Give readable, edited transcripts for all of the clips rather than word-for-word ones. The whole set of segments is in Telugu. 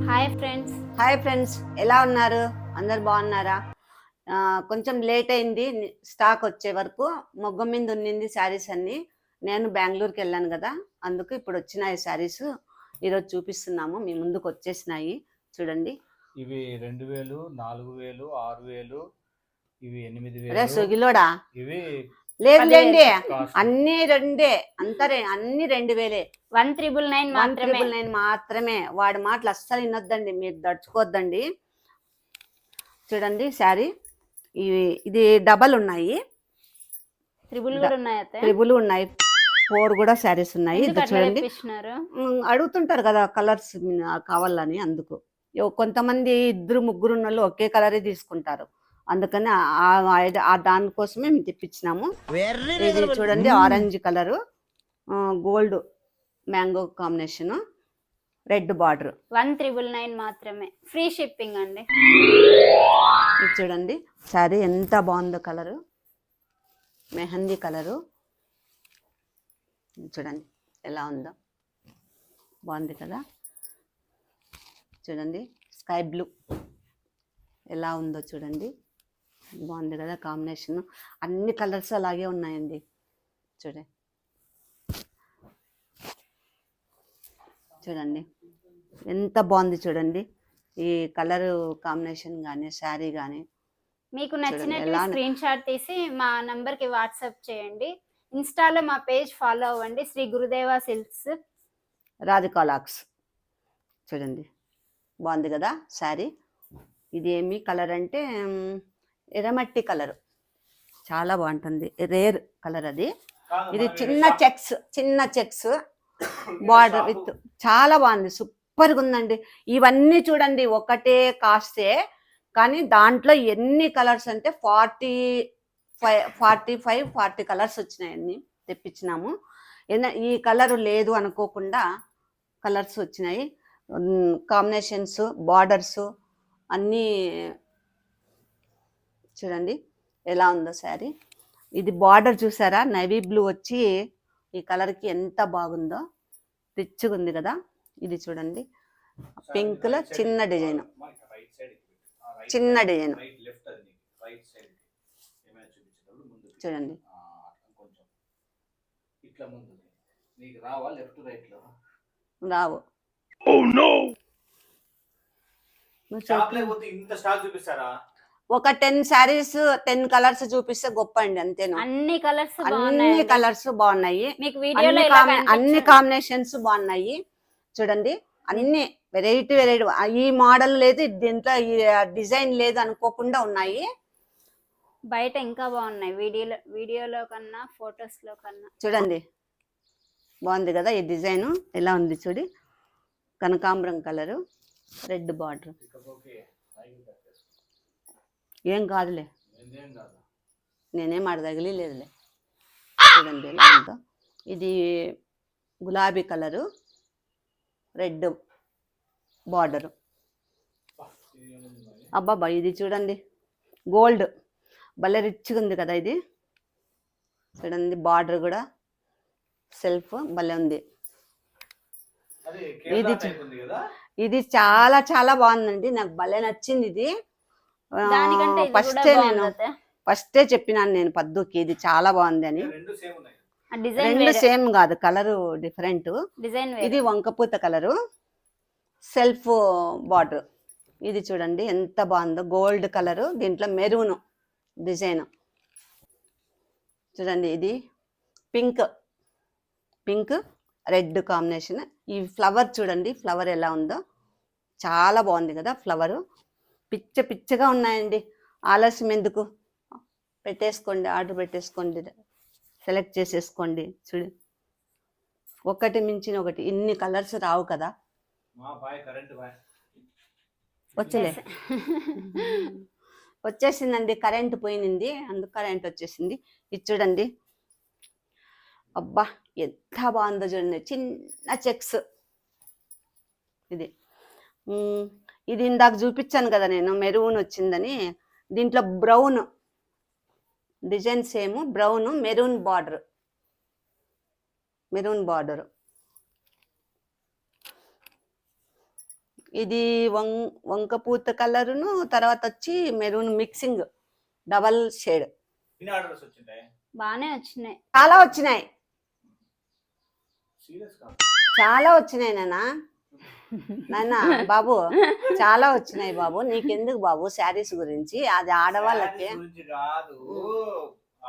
హాయ్ ఫ్రెండ్స్, ఎలా ఉన్నారు? అందరు బాగున్నారా? కొంచెం లేట్ అయింది స్టాక్ వచ్చే వరకు. మొగ్గం మీద ఉన్నింది శారీస్ అన్ని. నేను బెంగళూరుకి వెళ్ళాను కదా, అందుకు ఇప్పుడు వచ్చినాయి శారీస్. ఈరోజు చూపిస్తున్నాము, మీ ముందుకు వచ్చేసినాయి చూడండి. ఇవి 2000, 4000, 6000, ఇవి 8000. అరే సుగిలోడా, ఇవి లేదు లేండి, అన్ని రెండే, అంతరే అన్ని 2000. 1999 మాత్రమే. వాడి మాటలు అస్సలు వినొద్దండి, మీరు దడుచుకోవద్దండి. చూడండి శారీ, ఇది డబల్ ఉన్నాయి, త్రిబుల్ ఉన్నాయి, 4 కూడా శారీస్ ఉన్నాయి. ఇది చూడండి, అడుగుతుంటారు కదా కలర్స్ కావాలని, అందుకు కొంతమంది 2-3 ఉన్న వాళ్ళు ఒకే కలరే తీసుకుంటారు, అందుకని దానికోసమే మేము తెప్పించినాము. ఇది చూడండి, orange colour, gold mango combination, red border. 1999 మాత్రమే, ఫ్రీ షిప్పింగ్ అండి. ఇది చూడండి శారీ ఎంత బాగుందో, కలరు మెహందీ కలరు. చూడండి ఎలా ఉందో, బాగుంది కదా. చూడండి స్కై బ్లూ ఎలా ఉందో చూడండి, బాగుంది కదా కాంబినేషన్. అన్ని కలర్స్ అలాగే ఉన్నాయండి. చూడండి చూడండి ఎంత బాగుంది చూడండి, ఈ కలర్ కాంబినేషన్ కానీ శారీ కానీ. మీకు నచ్చినట్టు స్క్రీన్ షాట్ తీసి మా నంబర్కి వాట్సాప్ చేయండి. ఇన్స్టాలో మా పేజ్ ఫాలో అవ్వండి, శ్రీ గురుదేవ సిల్క్స్ రాధికా లాక్స్. చూడండి బాగుంది కదా శారీ. ఇది ఏమి కలర్ అంటే ఎర్రమట్టి కలర్, చాలా బాగుంటుంది, రేర్ కలర్ అది. ఇది చిన్న చెక్స్ బార్డర్ విత్, చాలా బాగుంది, సూపర్గా ఉందండి. ఇవన్నీ చూడండి ఒకటే కాస్టే, కానీ దాంట్లో ఎన్ని కలర్స్ అంటే 40 కలర్స్ వచ్చినాయన్ని తెప్పించినాము. ఈ కలర్ లేదు అనుకోకుండా కలర్స్ వచ్చినాయి, కాంబినేషన్స్, బార్డర్స్ అన్నీ. చూడండి ఎలా ఉందో శారీ. ఇది బార్డర్ చూసారా, నేవీ బ్లూ వచ్చి ఈ కలర్కి ఎంత బాగుందో, రిచ్గా ఉంది కదా. ఇది చూడండి పింక్లో చిన్న డిజైన్, చూడండి. రావు, ఒక 10 శారీస్ 10 కలర్స్ చూపిస్తే గొప్ప అండి, అంతేనా. అన్ని కలర్స్ బాగున్నాయి, అన్ని కాంబినేషన్స్ బాగున్నాయి. చూడండి అన్ని వెరైటీ ఈ మోడల్ లేదు, దీంట్లో ఈ డిజైన్ లేదు అనుకోకుండా ఉన్నాయి. బయట ఇంకా బాగున్నాయి, వీడియోలో కన్నా ఫొటోస్ లో కన్నా. చూడండి బాగుంది కదా, ఈ డిజైన్ ఎలా ఉంది చూడి, కనకాంబరం కలరు, రెడ్ బార్డర్. ఏం కాదులే, నేనేం తగిలి లేదులే. చూడండి ఎలా ఉందో, ఇది గులాబీ కలరు, రెడ్ బార్డరు. అబ్బాబా ఇది చూడండి గోల్డ్, భలే రిచ్గా ఉంది కదా ఇది. చూడండి బార్డర్ కూడా సెల్ఫ్ భలే ఉంది. ఇది చాలా చాలా బాగుందండి, నాకు భలే నచ్చింది ఇది. ఫస్టే చెప్పినాను నేను పద్దుకి, ఇది చాలా బాగుంది అని. రెండు సేమ్ కాదు, కలరు డిఫరెంట్. ఇది వంకపూత కలరు, సెల్ఫ్ బార్డర్. ఇది చూడండి ఎంత బాగుందో, గోల్డ్ కలరు, దీంట్లో మెరూన్ డిజైన్. చూడండి ఇది పింక్ రెడ్ కాంబినేషన్. ఈ ఫ్లవర్ చూడండి, ఫ్లవర్ ఎలా ఉందో, చాలా బాగుంది కదా ఫ్లవరు. పిచ్చగా ఉన్నాయండి, ఆలస్యం ఎందుకు, పెట్టేసుకోండి, ఆర్డర్ పెట్టేసుకోండి, సెలెక్ట్ చేసేసుకోండి. చూడు ఒకటి మించిన ఒకటి, ఇన్ని కలర్స్ రావు కదా. వచ్చేసిందండి, కరెంట్ పోయింది, అందుకు కరెంట్ వచ్చేసింది. ఇది చూడండి, అబ్బా ఎంత బాగుందో చూడండి, చిన్న చెక్స్. ఇది ఇందాక చూపించాను కదా నేను, మెరూన్ వచ్చిందని. దీంట్లో brown design, same brown, maroon border. ఇది వంకపూత కలరును, తర్వాత వచ్చి మెరూన్ మిక్సింగ్ డబల్ షేడ్. ఇన్ని ఆర్డర్స్ వచ్చింటాయి. బాగానే వచ్చినాయి. చాలా వచ్చినాయి, సీరియస్ గా చాలా వచ్చినాయి నాన్న బాబు, చాలా వచ్చినాయి బాబు. నీకెందుకు బాబు శారీస్ గురించి, అది ఆడవాళ్ళకి. శారీస్ గురించి కాదు,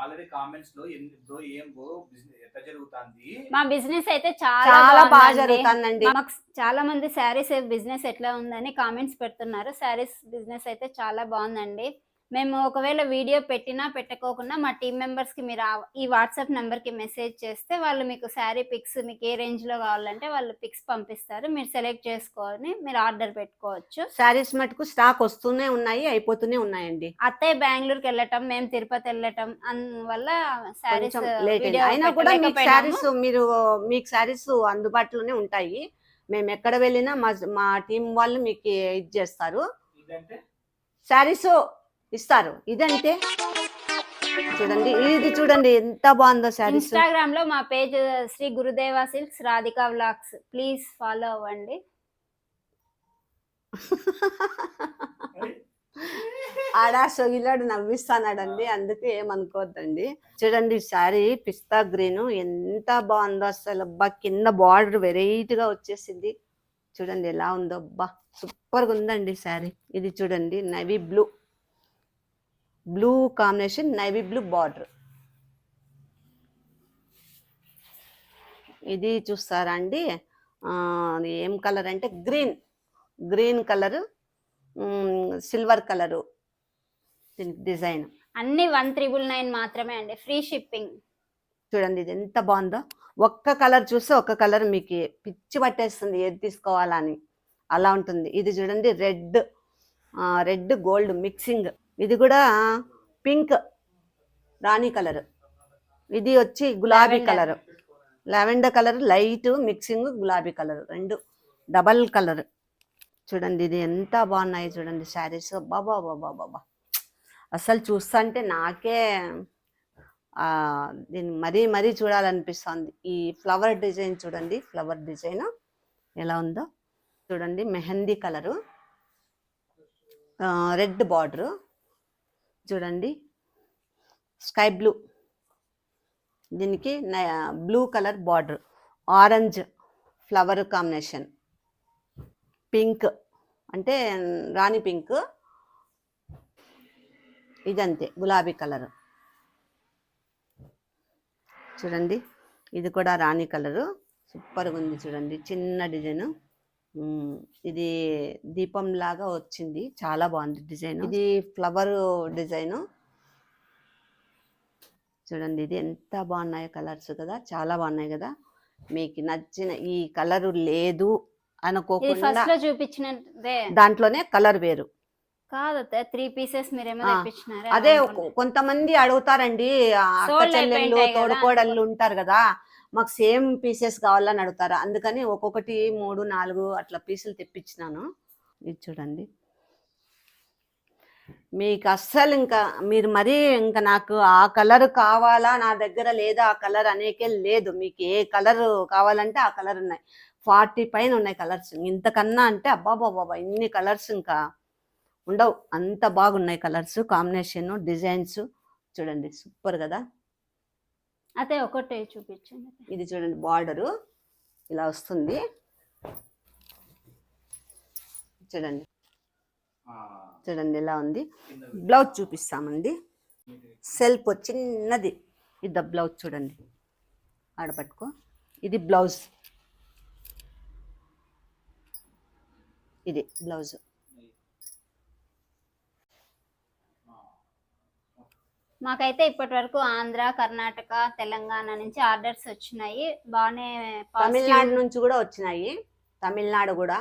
ఆల్రెడీ కామెంట్స్ లో ఎందుకు ఏం బిజినెస్ ఎట్లా జరుగుతుంది. మా బిజినెస్ అయితే చాలా చాలా బాగా జరుగుతుందండి. మాకు చాలా మంది శారీస్ బిజినెస్ ఎట్లా ఉందని కామెంట్స్ పెడుతున్నారు. శారీస్ బిజినెస్ అయితే చాలా బాగుందండి. మేము ఒకవేళ వీడియో పెట్టినా పెట్టకోకుండా మా టీం మెంబర్స్ కి మీరు ఈ వాట్సాప్ నెంబర్ కి మెసేజ్ చేస్తే వాళ్ళు మీకు శారీ పిక్స్ మీకు ఏ రేంజ్ లో కావాలంటే వాళ్ళు పిక్స్ పంపిస్తారు. మీరు సెలెక్ట్ చేసుకొని మీరు ఆర్డర్ పెట్టుకోవచ్చు. శారీస్ మటుకు స్టాక్ వస్తూనే ఉన్నాయి, అయిపోతూనే ఉన్నాయండి. అత్తయ్య బెంగళూరుకి వెళ్ళటం, మేము తిరుపతి వెళ్ళటం అందువల్ల శారీస్ లేట్ అయింది. అయినా కూడా మీకు శారీస్ మీకు శారీస్ అందుబాటులోనే ఉంటాయి. మేము ఎక్కడ వెళ్ళినా మా టీం వాళ్ళు మీకు ఇది చేస్తారు, శారీస్ ఇస్తారు. ఇదంటే చూడండి, ఇది చూడండి ఎంత బాగుందో శారీస్. ఇన్స్టాగ్రామ్ లో మా page Shri Gurudeva Silks Radhika vlogs, please follow అవ్వండి. ఆడా సొగిలాడు నవ్విస్తానాడండి, అందుకే ఏమనుకోవద్దండి. చూడండి శారీ పిస్తా గ్రీన్ ఎంత బాగుందో అసలు. అబ్బా కింద బార్డర్ వెరైటీగా వచ్చేసింది. చూడండి ఎలా ఉందో, అబ్బా సూపర్గా ఉందండి శారీ. ఇది చూడండి navy blue combination, navy blue border. ఇది చూస్తారా అండి, ఏం కలర్ అంటే green colour, silver colour design. అన్ని 1399 మాత్రమే అండి, ఫ్రీ షిప్పింగ్. చూడండి ఇది ఎంత బాగుందో. ఒక్క కలర్ చూస్తే ఒక్క కలర్ మీకు పిచ్చి పట్టేస్తుంది ఏది తీసుకోవాలని, అలా ఉంటుంది. ఇది చూడండి రెడ్ గోల్డ్ మిక్సింగ్. ఇది కూడా పింక్ రాణి కలర్. ఇది వచ్చి గులాబీ colour, lavender colour light mixing, గులాబీ కలర్, రెండు డబల్ కలర్. చూడండి ఇది ఎంత బాగున్నాయి చూడండి శారీస్. బాబా బాబా బాబా అసలు చూస్తుంటే నాకే దీన్ని మరీ చూడాలనిపిస్తుంది. ఈ ఫ్లవర్ డిజైన్ చూడండి, ఫ్లవర్ డిజైన్ ఎలా ఉందో చూడండి. మెహందీ కలరు, రెడ్ బార్డరు చూడండి, స్కై బ్లూ, దీనికి blue colour border, orange flower combination, pink అంటే రాణి పింక్, ఇదంతే గులాబీ కలర్. చూడండి ఇది కూడా రాణి కలరు, సూపర్గా ఉంది చూడండి. చిన్న డిజైన్, ఇది దీపం లాగా వచ్చింది, చాలా బాగుంది డిజైన్. ఇది ఫ్లవర్ డిజైన్ చూడండి. ఇది ఎంత బాగున్నాయి కలర్స్ కదా, చాలా బాగున్నాయి కదా. మీకు నచ్చిన ఈ కలరు లేదు అనుకోకుండా చూపించినదే దాంట్లోనే కలర్ వేరు కాదు, 3 పీసెస్ మీరేమో తెప్పించినారు. అదే కొంతమంది అడుగుతారండి, అక్క చెల్లెళ్ళు తోడుకోడళ్ళు ఉంటారు కదా, మాకు సేమ్ పీసెస్ కావాలని అడుగుతారు. అందుకని ఒక్కొక్కటి 3, 4 అట్లా పీసులు తెప్పించినాను. ఇది చూడండి, మీకు అస్సలు ఇంకా మీరు ఇంకా నాకు ఆ కలర్ కావాలా, నా దగ్గర లేదా ఆ కలర్ అనేకే లేదు. మీకు ఏ కలర్ కావాలంటే ఆ కలర్ ఉన్నాయి, 40 పైన ఉన్నాయి కలర్స్. ఇంతకన్నా అంటే అబ్బాబాబా ఇన్ని కలర్స్ ఇంకా ఉండవు, అంత బాగున్నాయి కలర్స్ కాంబినేషన్, డిజైన్స్ చూడండి సూపర్ కదా. అదే ఒకటే చూపించండి. ఇది చూడండి బార్డరు ఇలా వస్తుంది చూడండి, చూడండి ఎలా ఉంది. బ్లౌజ్ చూపిస్తామండి, సెల్ఫ్ చిన్నది. ఇది బ్లౌజ్ చూడండి, ఆడపట్టుకో. ఇది బ్లౌజ్, ఇది బ్లౌజ్. మాకైతే ఇప్పటి వరకు ఆంధ్ర, కర్ణాటక, తెలంగాణ నుంచి ఆర్డర్స్ వచ్చినాయి. బాగానే తమిళనాడు నుంచి కూడా వచ్చినాయి, తమిళనాడు కూడా,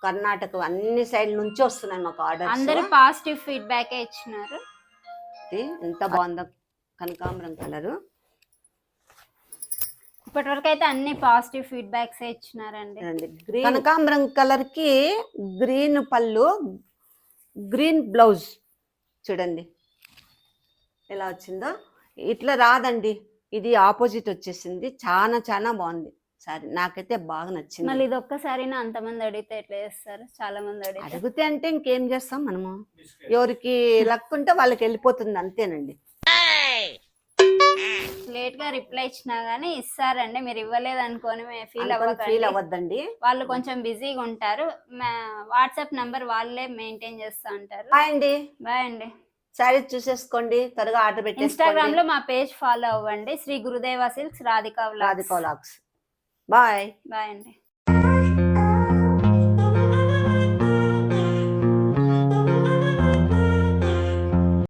కర్ణాటక అన్ని సైడ్ నుంచి వస్తున్నాయి మాకు ఆర్డర్స్. అందరూ పాజిటివ్ ఫీడ్బ్యాక్ ఇచ్చినారు. ఎంత బాగుందో కనకాంబరం కలరు. ఇప్పటి వరకు అయితే అన్ని పాజిటివ్ ఫీడ్బ్యాక్స్ ఇచ్చినారండి. కనకాంబరం కలర్ కి గ్రీన్ పళ్ళు, గ్రీన్ బ్లౌజ్ చూడండి ఎలా వచ్చిందో. ఇట్లా రాదండి, ఇది ఆపోజిట్ వచ్చేసింది. చాలా బాగుంది సారీ నాకైతే బాగా నచ్చింది. మళ్ళీ ఇది ఒక్కసారినా అంతమంది అడిగితే ఎట్లా చేస్తారు? చాలా మంది అడిగితే అడిగితే అంటే ఇంకేం చేస్తాం మనము, ఎవరికి లక్ ఉంటే వాళ్ళకి వెళ్ళిపోతుంది అంతేనండి. లేట్ గా రిప్లై ఇచ్చినా గానీ ఇస్తారండి, మీరు ఇవ్వలేదు అనుకోని ఫీల్ ఫీల్ అవ్వకండి. అవ్వద్దండి. వాళ్ళు కొంచెం బిజీగా ఉంటారు. వాట్సాప్ నంబర్ వాళ్ళే మెయింటైన్ చేస్తూ ఉంటారు. బాయ్ అండి. బాయ్ అండి. శారీస్ చూసేసుకోండి, త్వరగా ఆర్డర్ ఇన్స్టాగ్రామ్ పెట్టేసుకోండి. లో మా పేజ్ ఫాలో అవ్వండి, Shri Gurudeva Silks Radhika Radhika vlogs. Bye. Bye అండి.